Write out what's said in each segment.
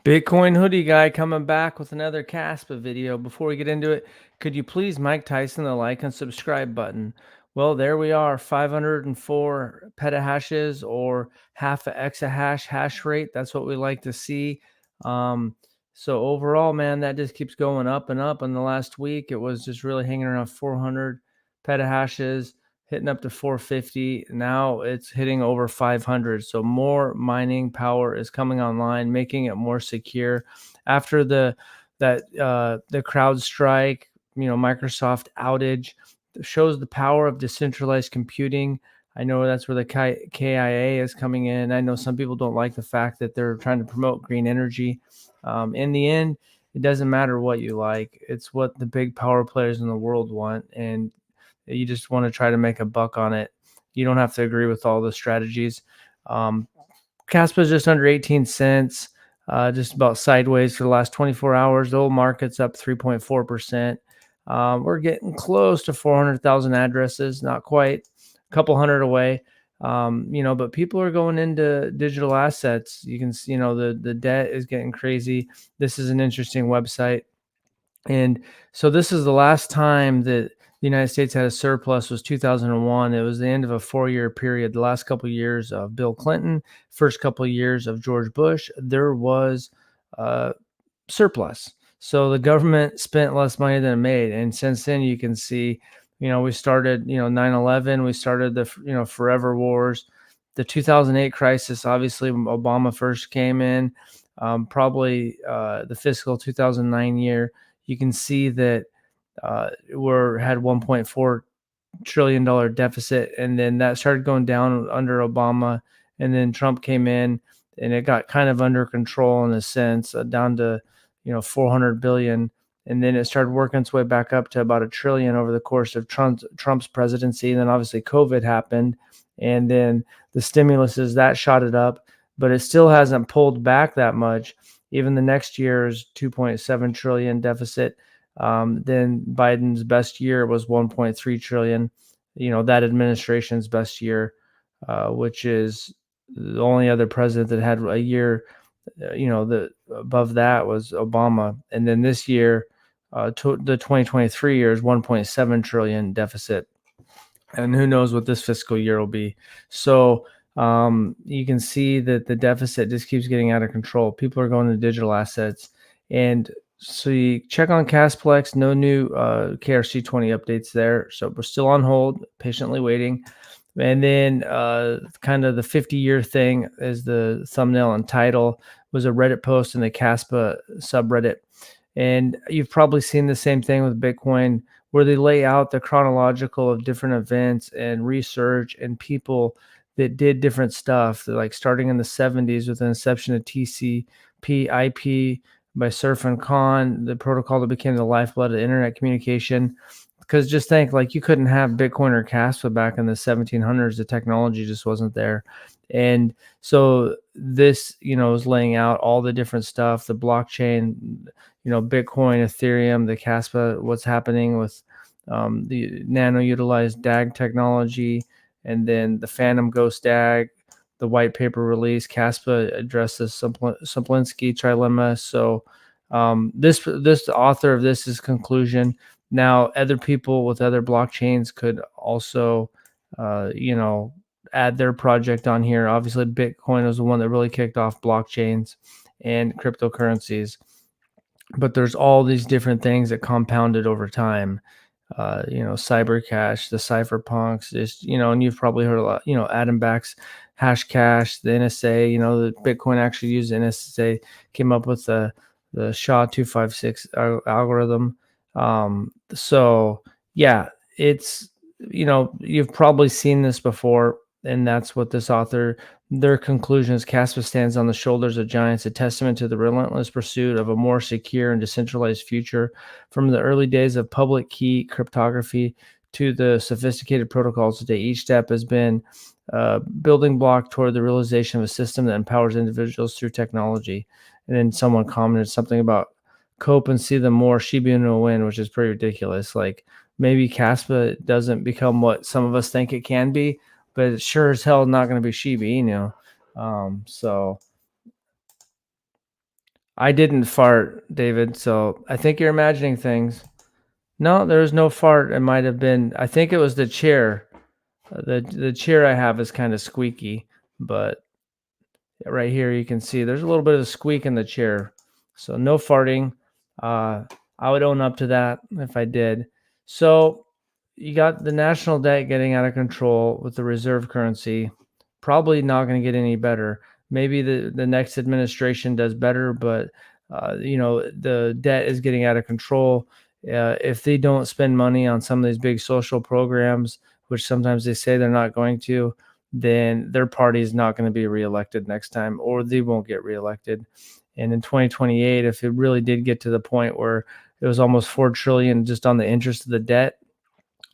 Bitcoin hoodie guy coming back with another Caspa video. Before we get into it, could you please Mike Tyson the like and subscribe button? Well, there we are, 504 petahashes or half a exahash hash rate. That's what we like to see. Um, so overall, man, that just keeps going up and up. In the last week, it was just really hanging around 400 petahashes, hitting up to 450. Now it's hitting over 500. So more mining power is coming online, making it more secure. After the CrowdStrike, Microsoft outage shows the power of decentralized computing. I know that's where the KIA is coming in. I know some people don't like the fact that they're trying to promote green energy. In the end, it doesn't matter what you like. It's what the big power players in the world want, and you just want to try to make a buck on it. You don't have to agree with all the strategies. Um, Caspa is just under 18 cents, just about sideways for the last 24 hours. The old market's up 3.4%. We're getting close to 400,000 addresses, not quite, a couple hundred away. But people are going into digital assets. You can see, the debt is getting crazy. This is an interesting website. And so this is the last time that the United States had a surplus was 2001. It was the end of a 4-year period. The last couple of years of Bill Clinton, first couple of years of George Bush, there was surplus. So the government spent less money than it made. And since then, you can see, we started, 9/11, we started the, forever wars, the 2008 crisis. Obviously, Obama first came in, probably the fiscal 2009 year. You can see that we had $1.4 trillion deficit, and then that started going down under Obama, and then Trump came in, and it got kind of under control in a sense, down to 400 billion, and then it started working its way back up to about $1 trillion over the course of Trump's presidency. And then obviously COVID happened, and then the stimuluses that shot it up, but it still hasn't pulled back that much. Even the next year's 2.7 trillion deficit. Then Biden's best year was 1.3 trillion. That administration's best year, which is the only other president that had a year. The above that was Obama, and then this year, the 2023 year is 1.7 trillion deficit, and who knows what this fiscal year will be. So you can see that the deficit just keeps getting out of control. People are going to digital assets, and so you check on Casplex, no new KRC20 updates there. So we're still on hold, patiently waiting. And then kind of the 50-year thing is the thumbnail and title, was a Reddit post in the Caspa subreddit. And you've probably seen the same thing with Bitcoin, where they lay out the chronological of different events and research and people that did different stuff. They're like starting in the 70s with the inception of TCP/IP by Surf and Khan, the protocol that became the lifeblood of internet communication. Because just think, like, you couldn't have Bitcoin or Caspa back in the 1700s. The technology just wasn't there. And so this, is laying out all the different stuff, the blockchain, Bitcoin, Ethereum, the Caspa, what's happening with the nano utilized DAG technology, and then the Phantom Ghost DAG, the white paper release. Caspa addresses Simplinsky trilemma. So this author of this is conclusion. Now, other people with other blockchains could also, add their project on here. Obviously, Bitcoin was the one that really kicked off blockchains and cryptocurrencies. But there's all these different things that compounded over time. Cybercash, the cypherpunks, and you've probably heard a lot, Adam Back's Hashcash, the NSA, the Bitcoin actually used NSA, came up with the SHA-256 algorithm. So yeah, it's, you've probably seen this before, and that's what this author, their conclusion is: Caspa stands on the shoulders of giants, a testament to the relentless pursuit of a more secure and decentralized future. From the early days of public key cryptography to the sophisticated protocols today, each step has been a building block toward the realization of a system that empowers individuals through technology. And then someone commented something about cope and see them more, Shiba Inu will win, which is pretty ridiculous. Like, maybe Caspa doesn't become what some of us think it can be, but it's sure as hell not going to be Shiba Inu. So I didn't fart, David, so I think you're imagining things. No, there was no fart. It might have been, I think it was the chair. The chair I have is kind of squeaky, but right here you can see there's a little bit of a squeak in the chair. So no farting. Uh, I would own up to that if I did. So you got the national debt getting out of control with the reserve currency. Probably not going to get any better. Maybe the next administration does better, but the debt is getting out of control. If they don't spend money on some of these big social programs, which sometimes they say they're not going to, then their party is not going to be reelected next time, or they won't get reelected. And in 2028, if it really did get to the point where it was almost 4 trillion just on the interest of the debt,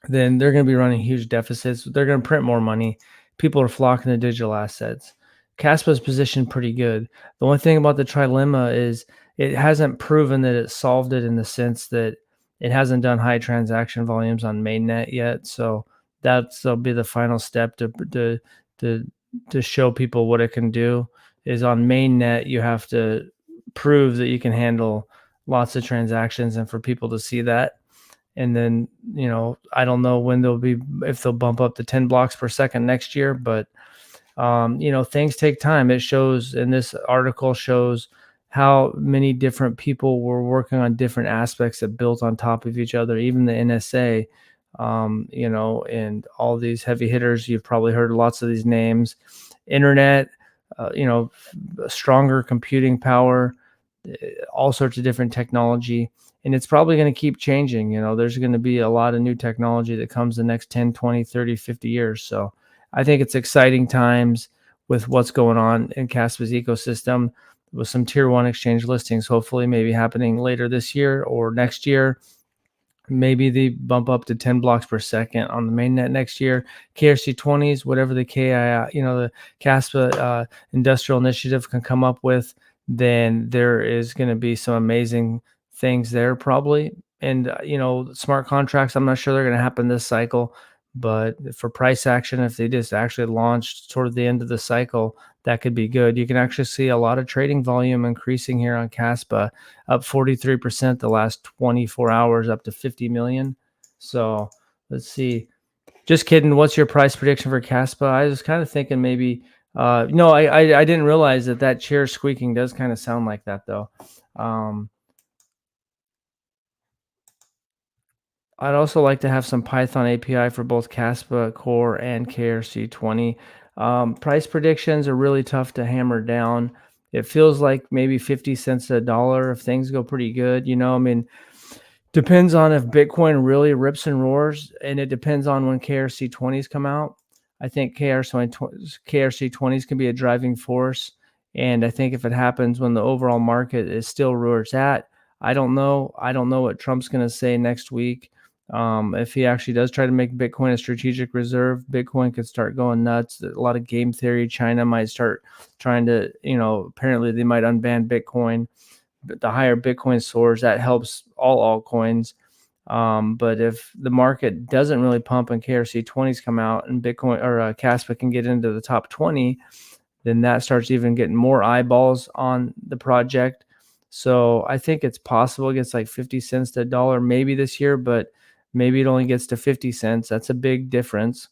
then they're going to be running huge deficits. They're going to print more money. People are flocking to digital assets. Caspa's positioned pretty good. The only thing about the trilemma is it hasn't proven that it solved it in the sense that it hasn't done high transaction volumes on mainnet yet. So that'll be the final step to to show people what it can do. Is on mainnet you have to prove that you can handle lots of transactions, and for people to see that, and then I don't know when they'll be, if they'll bump up to 10 blocks per second next year, but things take time. It shows, in this article shows how many different people were working on different aspects that built on top of each other, even the NSA, and all these heavy hitters. You've probably heard lots of these names. Internet, stronger computing power, all sorts of different technology, and it's probably going to keep changing. There's going to be a lot of new technology that comes the next 10, 20, 30, 50 years. So I think it's exciting times with what's going on in Caspa's ecosystem, with some tier one exchange listings hopefully maybe happening later this year or next year. Maybe they bump up to 10 blocks per second on the mainnet next year. KRC20s, whatever the the Caspa industrial initiative can come up with, then there is going to be some amazing things there probably. And smart contracts, I'm not sure they're going to happen this cycle, but for price action, if they just actually launched toward the end of the cycle, that could be good. You can actually see a lot of trading volume increasing here on Caspa, up 43% the last 24 hours, up to 50 million. So let's see. Just kidding. What's your price prediction for Caspa? I was kind of thinking maybe. No, I didn't realize that chair squeaking does kind of sound like that though. Um, I'd also like to have some Python API for both Caspa Core and KRC20. Price predictions are really tough to hammer down. It feels like maybe 50 cents to a dollar if things go pretty good. I mean, depends on if Bitcoin really rips and roars, and it depends on when KRC20s come out. I think KRC20s can be a driving force, and I think if it happens when the overall market is still where it's at, I don't know. I don't know what Trump's going to say next week. If he actually does try to make Bitcoin a strategic reserve, Bitcoin could start going nuts. A lot of game theory. China might start trying to, apparently they might unban Bitcoin. But the higher Bitcoin soars, that helps all altcoins. But if the market doesn't really pump and KRC20s come out and Bitcoin or Caspa can get into the top 20, then that starts even getting more eyeballs on the project. So I think it's possible it gets like 50 cents to a dollar maybe this year, but maybe it only gets to 50 cents. That's a big difference.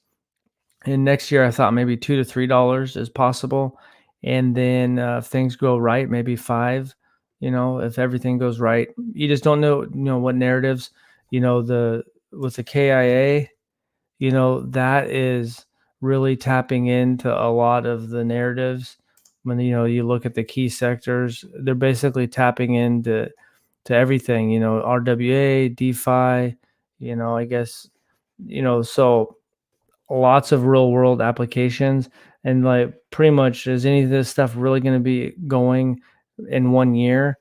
And next year, I thought maybe $2 to $3 is possible. And then if things go right, maybe five. If everything goes right, you just don't know. What narratives. The with the KIA, that is really tapping into a lot of the narratives. When you look at the key sectors, they're basically tapping into everything. RWA, DeFi. I guess. So lots of real world applications, and like pretty much, is any of this stuff really going to be going in 1 year?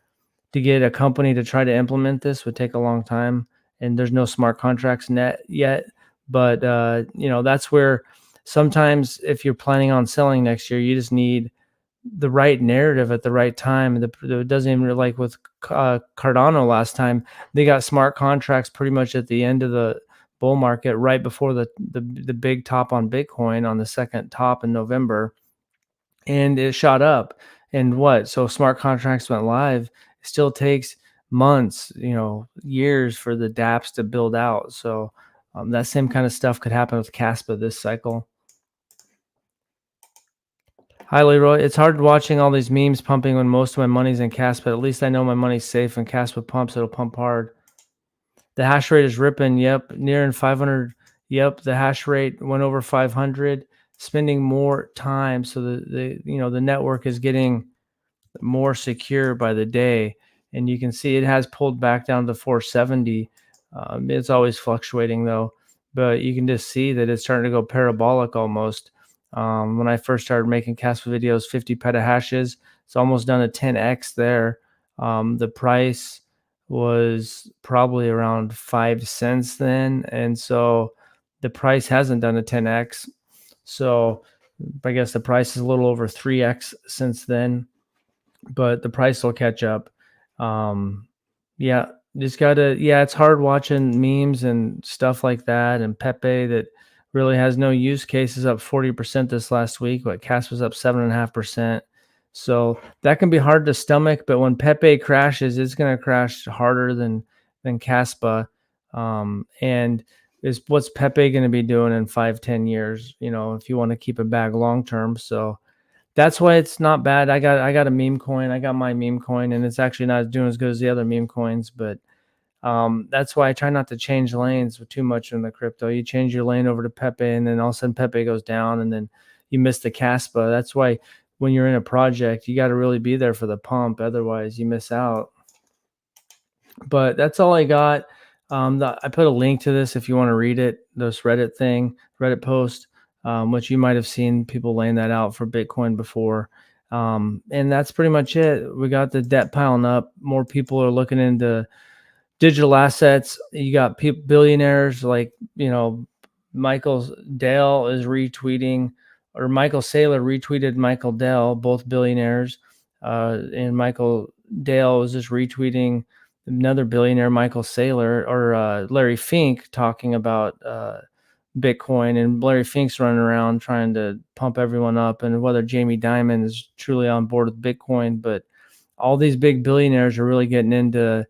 To get a company to try to implement this would take a long time, and there's no smart contracts net yet. But that's where sometimes if you're planning on selling next year, you just need the right narrative at the right time. It doesn't even, like with Cardano last time, they got smart contracts pretty much at the end of the bull market, right before the big top on Bitcoin on the second top in November, and it shot up. And what? So smart contracts went live. It still takes months, years for the dApps to build out. So that same kind of stuff could happen with Caspa this cycle. Hi, Leroy. It's hard watching all these memes pumping when most of my money's in Caspa. At least I know my money's safe. When Caspa pumps, it'll pump hard. The hash rate is ripping. Yep. Nearing 500. Yep. The hash rate went over 500, spending more time. So the network is getting more secure by the day. And you can see it has pulled back down to 470. It's always fluctuating though, but you can just see that it's starting to go parabolic almost. When I first started making Caspa videos, 50 petahashes, it's almost done a 10x there. The price was probably around 5 cents then. And so the price hasn't done a 10x. So I guess the price is a little over 3x since then, but the price will catch up. Yeah, just gotta, yeah, it's hard watching memes and stuff like that. And Pepe that really has no use cases up 40% this last week, but Cas was up 7.5%. So that can be hard to stomach, but when Pepe crashes, it's going to crash harder than Caspa. And is what's Pepe going to be doing in 5-10 years, if you want to keep a bag long term. So that's why it's not bad. I got a meme coin. I got my meme coin, and it's actually not doing as good as the other meme coins. But that's why I try not to change lanes too much in the crypto. You change your lane over to Pepe, and then all of a sudden Pepe goes down, and then you miss the Caspa. That's why when you're in a project, you got to really be there for the pump. Otherwise, you miss out. But that's all I got. I put a link to this if you want to read it. This Reddit post, which you might have seen people laying that out for Bitcoin before. And that's pretty much it. We got the debt piling up. More people are looking into digital assets. You got billionaires like, Michael Dell is retweeting, or Michael Saylor retweeted Michael Dell, both billionaires. And Michael Dale was just retweeting another billionaire, Michael Saylor, or Larry Fink, talking about Bitcoin. And Larry Fink's running around trying to pump everyone up, and whether Jamie Dimon is truly on board with Bitcoin. But all these big billionaires are really getting into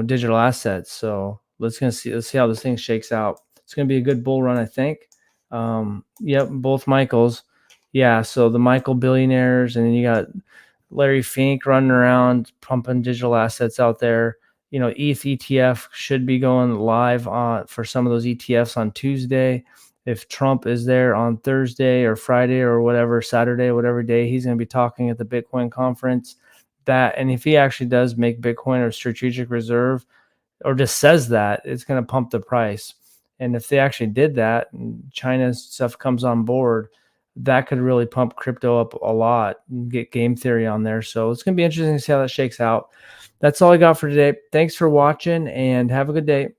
digital assets. So let's see how this thing shakes out. It's gonna be a good bull run, I think. Yep, both Michaels. Yeah, so the Michael billionaires, and then you got Larry Fink running around pumping digital assets out there. ETH ETF should be going live for some of those ETFs on Tuesday. If Trump is there on Thursday or Friday or whatever, Saturday, whatever day, he's going to be talking at the Bitcoin conference. And if he actually does make Bitcoin a strategic reserve, or just says that, it's going to pump the price. And if they actually did that, and China's stuff comes on board, that could really pump crypto up a lot and get game theory on there. So it's going to be interesting to see how that shakes out. That's all I got for today. Thanks for watching, and have a good day.